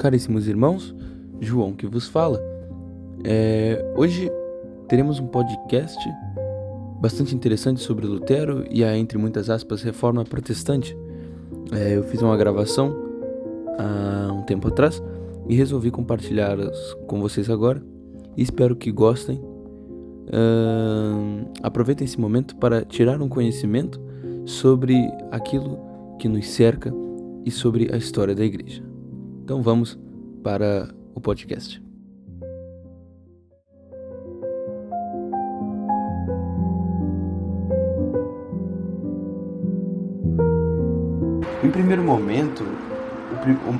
caríssimos irmãos, João que vos fala. Hoje teremos um podcast bastante interessante sobre Lutero e a, entre muitas aspas, reforma protestante. Eu fiz uma gravação há um tempo atrás e resolvi compartilhá-las com vocês agora e espero que gostem. Aproveitem esse momento para tirar um conhecimento sobre aquilo que nos cerca e sobre a história da igreja. Então vamos para o podcast. Em primeiro momento,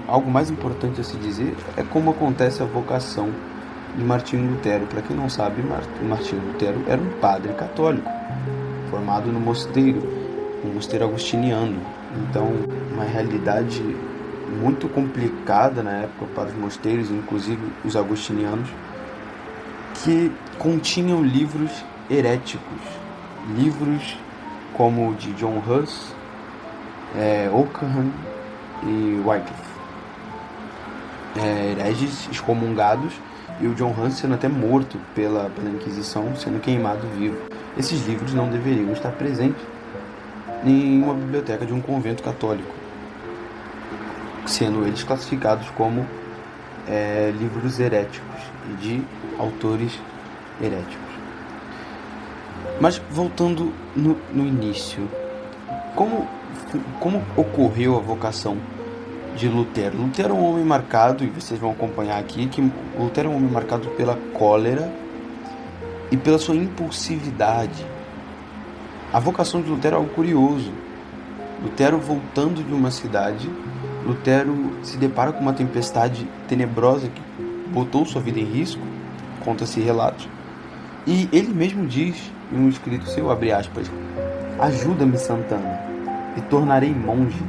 algo mais importante a se dizer é como acontece a vocação de Martinho Lutero. Para quem não sabe, Martinho Lutero era um padre católico, formado no mosteiro, um mosteiro agostiniano. Então, uma realidade muito complicada na época para os mosteiros, inclusive os agostinianos, que continham livros heréticos, livros como o de John Huss, Oakham e Wycliffe, hereges excomungados, e o John Huss sendo até morto pela Inquisição, sendo queimado vivo. Esses livros não deveriam estar presentes em uma biblioteca de um convento católico, sendo eles classificados como livros heréticos e de autores heréticos. Mas voltando no início, como ocorreu a vocação de Lutero? Lutero é um homem marcado, e vocês vão acompanhar aqui, que Lutero é um homem marcado pela cólera e pela sua impulsividade. A vocação de Lutero é algo curioso. Lutero, voltando de uma cidade, Lutero se depara com uma tempestade tenebrosa que botou sua vida em risco, conta-se relatos, e ele mesmo diz em um escrito seu, abre aspas, ajuda-me, Santana, me tornarei monge.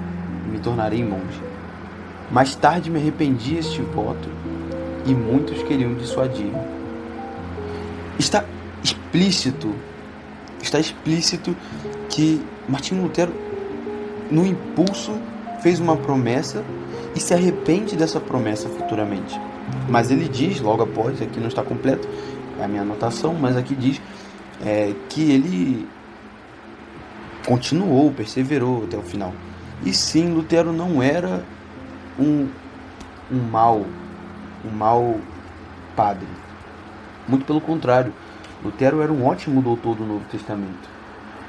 Mais tarde me arrependi este voto e muitos queriam dissuadir-me. Está explícito que Martinho Lutero, no impulso, fez uma promessa e se arrepende dessa promessa futuramente. Mas ele diz, logo após, aqui não está completo, é a minha anotação, mas aqui diz que ele continuou, perseverou até o final. E sim, Lutero não era um mau padre. Muito pelo contrário, Lutero era um ótimo doutor do Novo Testamento.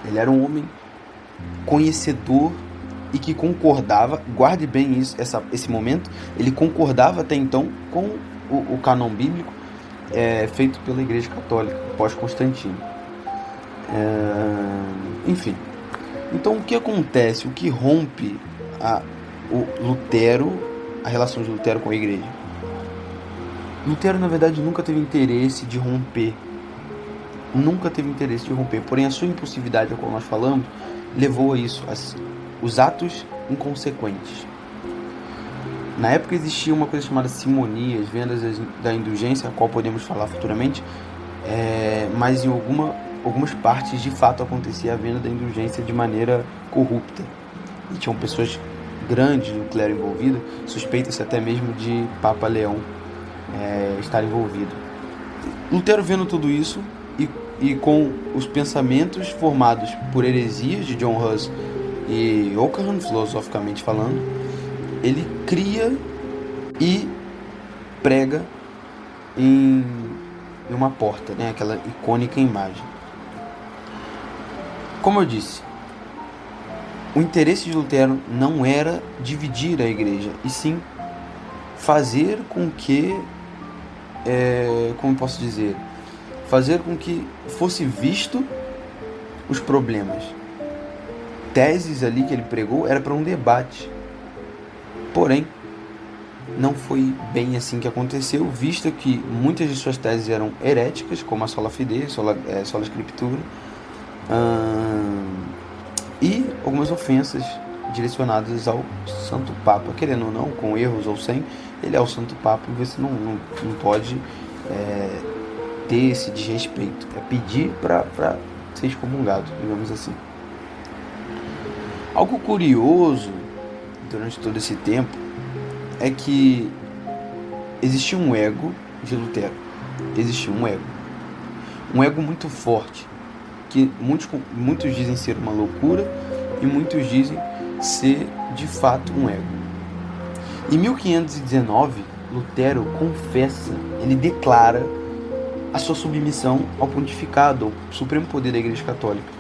Ele era um homem conhecedor e que concordava, guarde bem esse momento, ele concordava até então com o cânon bíblico feito pela Igreja Católica, pós-Constantino. Enfim. Então, o que acontece? O que rompe a relação de Lutero com a Igreja? Lutero, na verdade, nunca teve interesse de romper. Porém, a sua impulsividade, a qual nós falamos, levou a isso, os atos inconsequentes. Na época existia uma coisa chamada simonia, as vendas da indulgência, a qual podemos falar futuramente, mas em algumas partes, de fato, acontecia a venda da indulgência de maneira corrupta. E tinham pessoas grandes do clero envolvido, suspeita-se até mesmo de Papa Leão estar envolvido. Lutero, vendo tudo isso, e com os pensamentos formados por heresias de John Huss e Oakham, filosoficamente falando, ele cria e prega em uma porta, aquela icônica imagem. Como eu disse, o interesse de Lutero não era dividir a igreja, e sim fazer com que, fazer com que fosse visto os problemas. Teses ali que ele pregou era para um debate. Porém, não foi bem assim que aconteceu, visto que muitas de suas teses eram heréticas, como a sola fide, sola scriptura, e algumas ofensas direcionadas ao Santo Papa. Querendo ou não, com erros ou sem, ele é o Santo Papa e você não pode ter esse desrespeito. É pedir para ser excomungado, digamos assim. Algo curioso durante todo esse tempo é que existia um ego de Lutero. Existia um ego. Um ego muito forte, que muitos dizem ser uma loucura e muitos dizem ser de fato um ego. Em 1519, Lutero confessa, ele declara a sua submissão ao pontificado, ao supremo poder da Igreja Católica.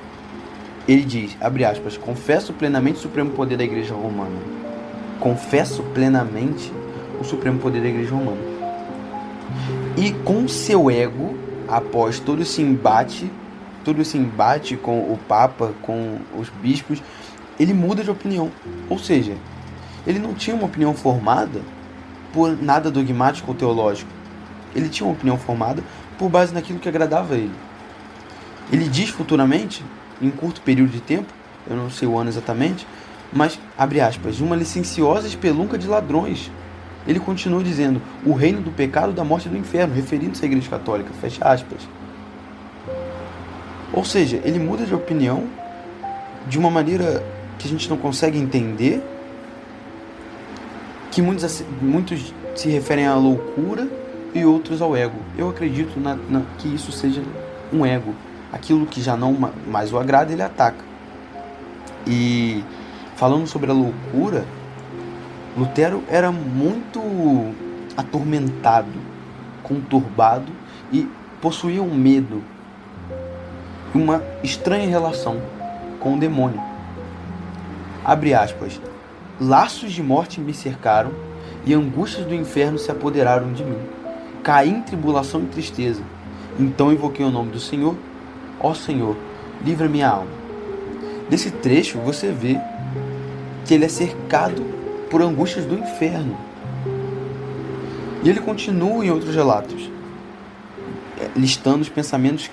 Ele diz, abre aspas, confesso plenamente o supremo poder da Igreja Romana. Confesso plenamente o supremo poder da Igreja Romana. E com seu ego, após todo esse embate com o Papa, com os bispos, ele muda de opinião. Ou seja, ele não tinha uma opinião formada por nada dogmático ou teológico. Ele tinha uma opinião formada por base naquilo que agradava a ele. Ele diz futuramente, em um curto período de tempo, eu não sei o ano exatamente, mas, abre aspas, uma licenciosa espelunca de ladrões. Ele continua dizendo, o reino do pecado, da morte e do inferno, referindo-se à Igreja Católica, fecha aspas. Ou seja, ele muda de opinião de uma maneira que a gente não consegue entender, que muitos se referem à loucura e outros ao ego. Eu acredito que isso seja um ego. Aquilo que já não mais o agrada, ele ataca. E falando sobre a loucura, Lutero era muito atormentado, conturbado e possuía um medo, uma estranha relação com o demônio. Abre aspas, laços de morte me cercaram e angústias do inferno se apoderaram de mim. Caí em tribulação e tristeza. Então invoquei o nome do Senhor. Ó Senhor, livra minha alma. Nesse trecho você vê que ele é cercado por angústias do inferno. E ele continua em outros relatos, listando os pensamentos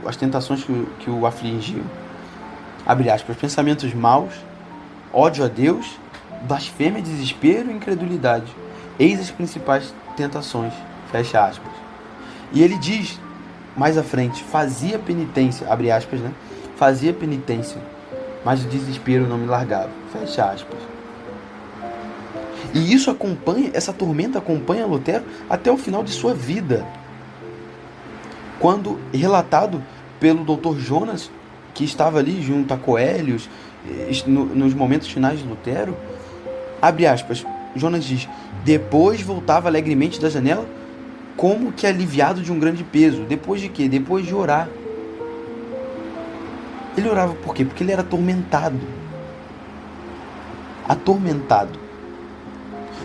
as tentações que o afligiam. Abre aspas, pensamentos maus, ódio a Deus, blasfêmia, desespero e incredulidade. Eis as principais tentações, fecha aspas. E ele diz, mais à frente, fazia penitência, abre aspas, né? Fazia penitência, mas o desespero não me largava, fecha aspas. E essa tormenta acompanha Lutero até o final de sua vida. Quando relatado pelo Dr. Jonas, que estava ali junto a Coelius, nos momentos finais de Lutero, abre aspas, Jonas diz, depois voltava alegremente da janela, como que aliviado de um grande peso. Depois de quê? Depois de orar. Ele orava por quê? Porque ele era atormentado. Atormentado.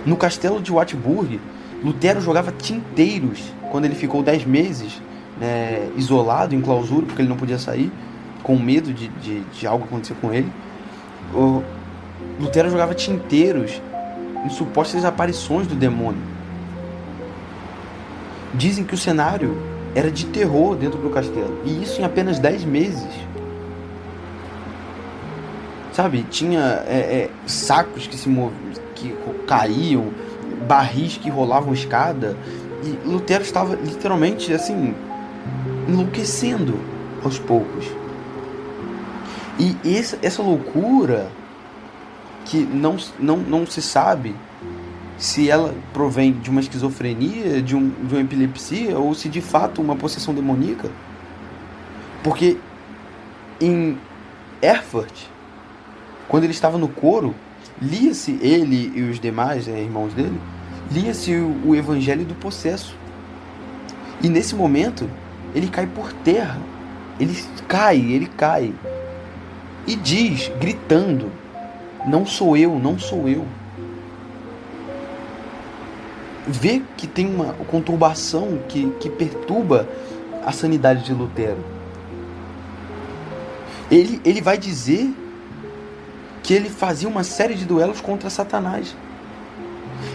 No castelo de Wartburg, Lutero jogava tinteiros quando ele ficou 10 meses isolado, em clausura, porque ele não podia sair, com medo de algo acontecer com ele. O Lutero jogava tinteiros em supostas aparições do demônio. Dizem que o cenário era de terror dentro do castelo. E isso em apenas 10 meses. Sabe? Tinha sacos que caíam, barris que rolavam escada. E Lutero estava literalmente assim, enlouquecendo aos poucos. E essa loucura que não se sabe se ela provém de uma esquizofrenia, de uma epilepsia, ou se de fato uma possessão demoníaca. Porque em Erfurt, quando ele estava no coro, lia-se, ele e os demais irmãos dele, lia-se o evangelho do possesso. E nesse momento, ele cai por terra. Ele cai. E diz, gritando, não sou eu. Vê que tem uma conturbação que perturba a sanidade de Lutero. Ele vai dizer que ele fazia uma série de duelos contra Satanás.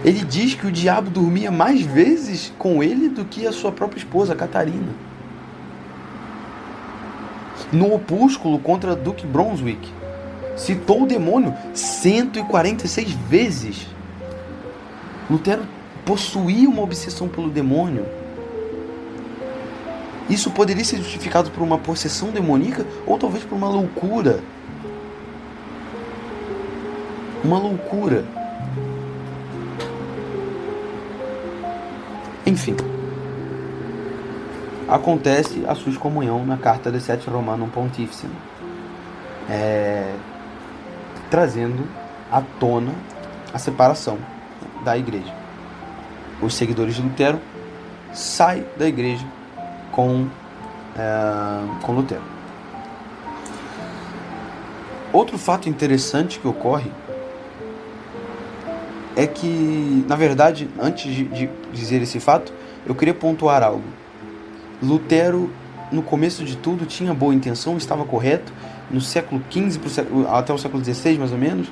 Ele diz que o diabo dormia mais vezes com ele do que a sua própria esposa, Catarina. No opúsculo contra Duque Brunswick, citou o demônio 146 vezes. Lutero possuía uma obsessão pelo demônio. Isso poderia ser justificado por uma possessão demoníaca ou talvez por uma loucura. Uma loucura. Enfim, acontece a sua excomunhão na Carta de Sete Romanum Pontificem, trazendo à tona a separação da igreja. Os seguidores de Lutero saem da igreja com Lutero. Outro fato interessante que ocorre é que, na verdade, antes de dizer esse fato, eu queria pontuar algo. Lutero, no começo de tudo, tinha boa intenção, estava correto. No século XV até o século XVI, mais ou menos,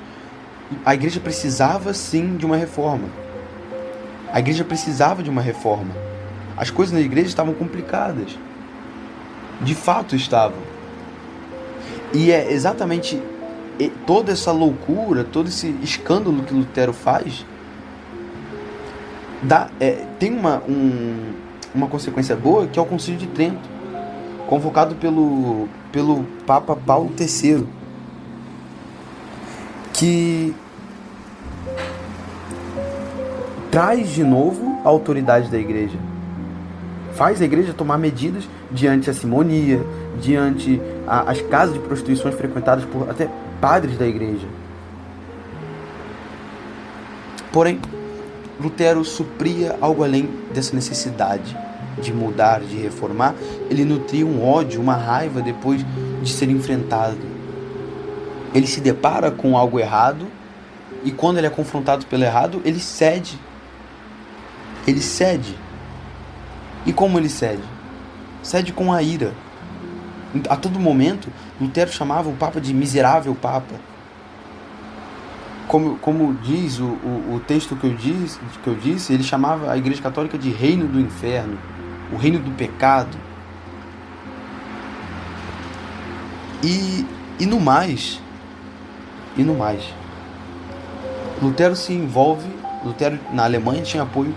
a igreja precisava sim de uma reforma. A igreja precisava de uma reforma. As coisas na igreja estavam complicadas. De fato estavam. E é exatamente toda essa loucura, todo esse escândalo que Lutero faz, tem uma consequência boa, que é o Concílio de Trento, convocado pelo Papa Paulo III, que traz de novo a autoridade da igreja. Faz a igreja tomar medidas diante a simonia, diante as casas de prostituições frequentadas por até padres da igreja. Porém, Lutero supria algo além dessa necessidade de mudar, de reformar. Ele nutria um ódio, uma raiva depois de ser enfrentado. Ele se depara com algo errado e quando ele é confrontado pelo errado, ele cede. Ele cede. E como ele cede? Cede com a ira. A todo momento, Lutero chamava o Papa de miserável Papa. Como diz o texto que eu disse, ele chamava a Igreja Católica de reino do inferno, o reino do pecado. E no mais, Lutero se envolve. Lutero na Alemanha tinha apoio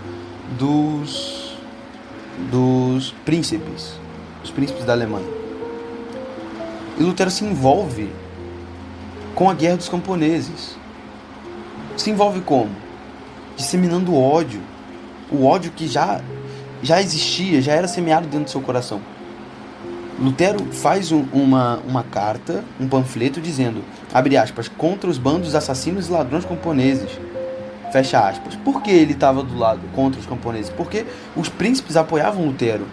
dos príncipes, os príncipes da Alemanha. E Lutero se envolve com a Guerra dos Camponeses. Se envolve como? Disseminando ódio. O ódio que já existia, já era semeado dentro do seu coração. Lutero faz uma carta, um panfleto dizendo, abre aspas, contra os bandos assassinos e ladrões camponeses. Fecha aspas. Por que ele estava do lado contra os camponeses? Porque os príncipes apoiavam Lutero.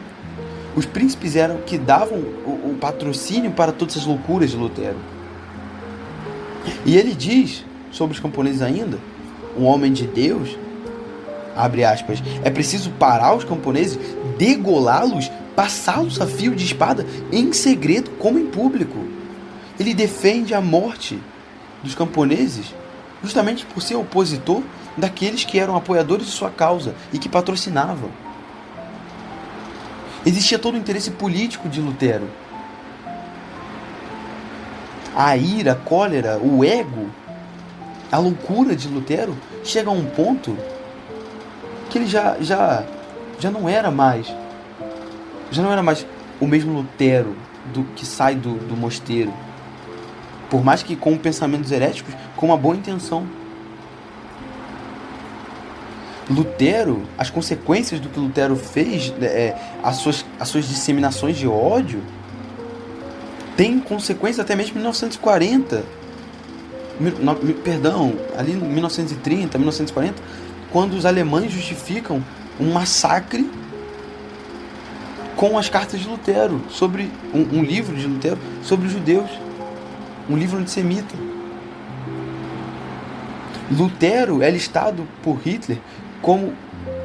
Os príncipes eram que davam o patrocínio para todas essas loucuras de Lutero. E ele diz sobre os camponeses ainda, um homem de Deus, abre aspas, é preciso parar os camponeses, degolá-los, passá-los a fio de espada, em segredo como em público. Ele defende a morte dos camponeses justamente por ser opositor daqueles que eram apoiadores de sua causa e que patrocinavam. Existia todo o interesse político de Lutero. A ira, a cólera, o ego, a loucura de Lutero chega a um ponto que ele já não era mais o mesmo Lutero que sai do mosteiro, por mais que com pensamentos heréticos, com uma boa intenção. Lutero, as consequências do que Lutero fez, as suas disseminações de ódio, tem consequências até mesmo em 1940. Ali em 1930, 1940, quando os alemães justificam um massacre com as cartas de Lutero, sobre um livro de Lutero sobre os judeus, um livro antissemita. Lutero é listado por Hitler como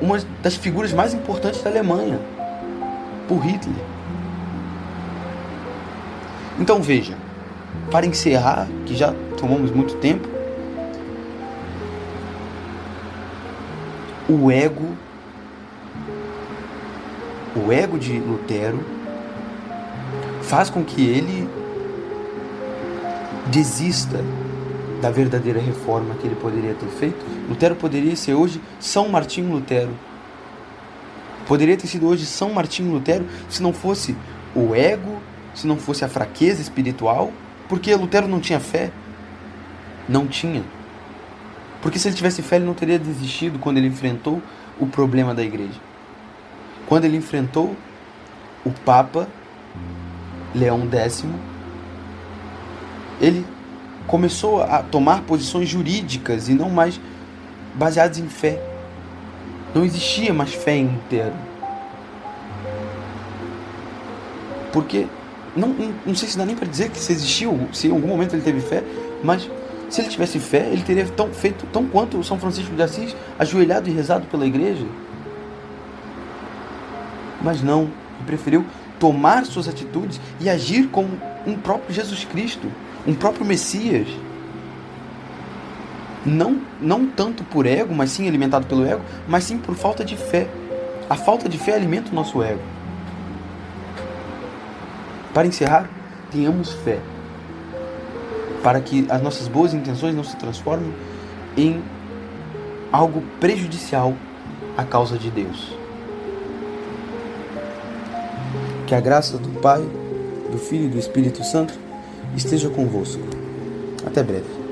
uma das figuras mais importantes da Alemanha, por Hitler. Então veja, para encerrar, que já tomamos muito tempo, o ego de Lutero faz com que ele desista da verdadeira reforma que ele poderia ter feito. Lutero poderia ser hoje São Martinho Lutero. Poderia ter sido hoje São Martinho Lutero se não fosse o ego, se não fosse a fraqueza espiritual, porque Lutero não tinha fé. Não tinha. Porque se ele tivesse fé, ele não teria desistido quando ele enfrentou o problema da igreja. quando ele enfrentou o Papa Leão X, ele começou a tomar posições jurídicas e não mais baseadas em fé. Não existia mais fé em Lutero. Porque, não sei se dá nem para dizer que se existiu, se em algum momento ele teve fé, mas se ele tivesse fé, ele teria feito tão quanto São Francisco de Assis, ajoelhado e rezado pela igreja. Mas não, ele preferiu tomar suas atitudes e agir como um próprio Jesus Cristo, um próprio Messias. Não tanto por ego, mas sim alimentado pelo ego, mas sim por falta de fé. A falta de fé alimenta o nosso ego. Para encerrar, tenhamos fé, para que as nossas boas intenções não se transformem em algo prejudicial à causa de Deus. Que a graça do Pai, do Filho e do Espírito Santo esteja convosco. Até breve.